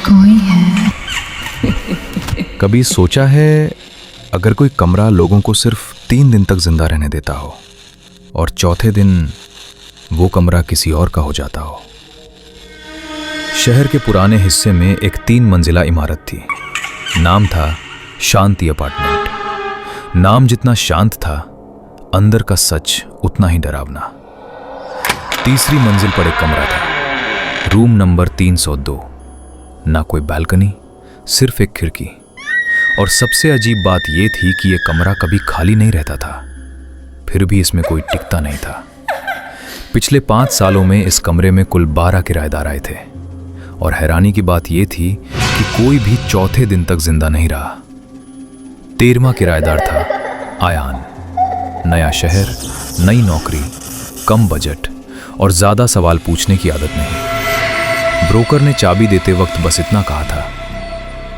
कोई है। कभी सोचा है अगर कोई कमरा लोगों को सिर्फ 3 दिन तक जिंदा रहने देता हो और चौथे दिन वो कमरा किसी और का हो जाता हो। शहर के पुराने हिस्से में एक 3 मंजिला इमारत थी। नाम था शांति अपार्टमेंट। नाम जितना शांत था, अंदर का सच उतना ही डरावना। तीसरी मंजिल पर एक कमरा था, रूम नंबर 302। ना कोई बालकनी, सिर्फ एक खिड़की। और सबसे अजीब बात यह थी कि यह कमरा कभी खाली नहीं रहता था, फिर भी इसमें कोई टिकता नहीं था। पिछले 5 सालों में इस कमरे में कुल 12 किराएदार आए थे और हैरानी की बात यह थी कि कोई भी चौथे दिन तक जिंदा नहीं रहा। 13वां किराएदार था आयान। नया शहर, नई नौकरी, कम बजट और ज्यादा सवाल पूछने की आदत नहीं। ब्रोकर ने चाबी देते वक्त बस इतना कहा था,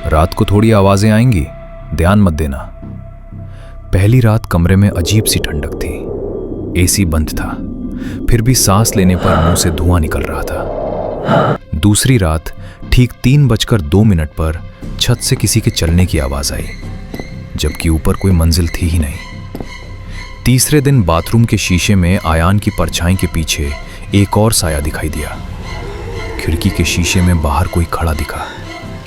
रात को थोड़ी आवाजें आएंगी, ध्यान मत देना। पहली रात कमरे में अजीब सी ठंडक थी। एसी बंद था, फिर भी सांस लेने पर मुंह से धुआं निकल रहा था। दूसरी रात ठीक 3:02 पर छत से किसी के चलने की आवाज आई, जबकि ऊपर कोई मंजिल थी ही नहीं। तीसरे दिन बाथरूम के शीशे में आयान की परछाई के पीछे एक और साया दिखाई दिया। खिड़की के शीशे में बाहर कोई खड़ा दिखा,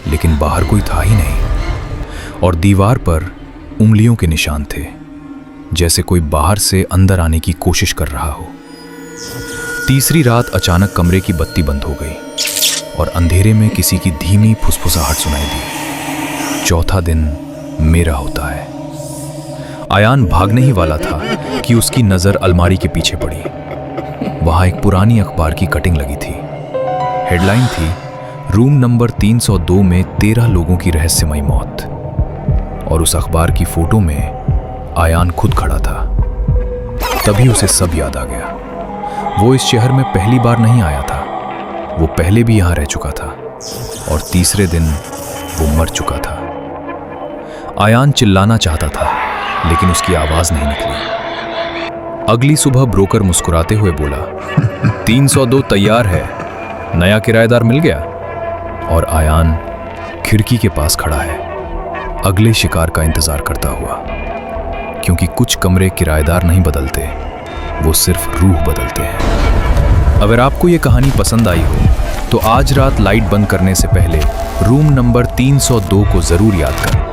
लेकिन बाहर कोई था ही नहीं। और दीवार पर उंगलियों के निशान थे, जैसे कोई बाहर से अंदर आने की कोशिश कर रहा हो। तीसरी रात अचानक कमरे की बत्ती बंद हो गई और अंधेरे में किसी की धीमी फुसफुसाहट सुनाई दी। चौथा दिन मेरा होता है। आयान भागने ही वाला था कि उसकी नजर अलमारी के पीछे पड़ी। वहां एक पुरानी अखबार की कटिंग लगी थी। हेडलाइन थी, रूम नंबर 302 में 13 लोगों की रहस्यमयी मौत। और उस अखबार की फोटो में आयान खुद खड़ा था। तभी उसे सब याद आ गया। वो इस शहर में पहली बार नहीं आया था, वो पहले भी यहां रह चुका था और तीसरे दिन वो मर चुका था। आयान चिल्लाना चाहता था, लेकिन उसकी आवाज नहीं निकली। अगली सुबह ब्रोकर मुस्कुराते हुए बोला, 302 तैयार है, नया किराएदार मिल गया। और आयान खिड़की के पास खड़ा है, अगले शिकार का इंतजार करता हुआ, क्योंकि कुछ कमरे किराएदार नहीं बदलते, वो सिर्फ रूह बदलते हैं। अगर आपको ये कहानी पसंद आई हो तो आज रात लाइट बंद करने से पहले रूम नंबर 302 को जरूर याद करें।